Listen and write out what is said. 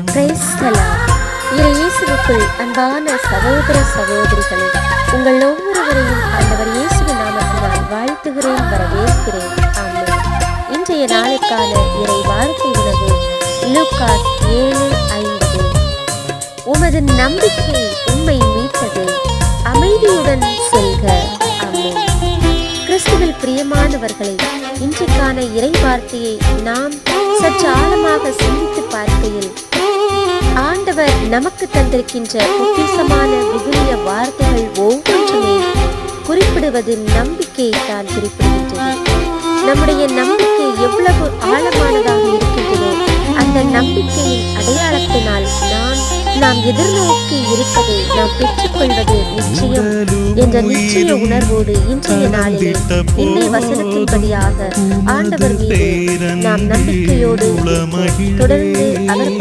Praise the Lord. இயேசுவுக்குள் அன்பான சகோதர சகோதரிகளே, உங்கள் ஒவ்வொருவரையும் ஆண்டவர் இயேசுவின் நாமத்தினால் வாழ்த்துகிறேன், வரவேற்கிறேன். ஆமென். இன்றைய நாளுக்கான இறை வார்த்தை உணவு லூக்கா 7:50. உமது நம்பிக்கை உம்மை மீட்டது, அமைதியுடன் செல்க. ஆமென். கிறிஸ்துவில் பிரியமானவர்களை, இன்றைக்கான இறை வார்த்தையை நாம் சற்று ஆழமாக சிந்தித்து பார்க்கையில் ஆண்டவர் நமக்கு தந்திருக்கின்ற பொக்கிஷமான விவிலிய வார்த்தைகள் ஒவ்வொன்றுமே குறிப்பிடுவது நம்பிக்கையை தான் குறிப்பிடுகின்றது. நம்முடைய நம்பிக்கை எவ்வளவு ஆழமானதாக இருக்கின்றதோ அந்த நம்பிக்கையின் அடையாளத்தினால் நாம் எதிர்நோக்கி இருப்பதை நாம் பெற்றுக்கொள்வது நிச்சயம் என்ற நிச்சய உணர்வோடு இன்றைய நாளிலே இன்றைய வசனத்தின்படியாக ஆண்டவர் மீது நாம் நம்பிக்கையோடு தொடர்ந்து அவர்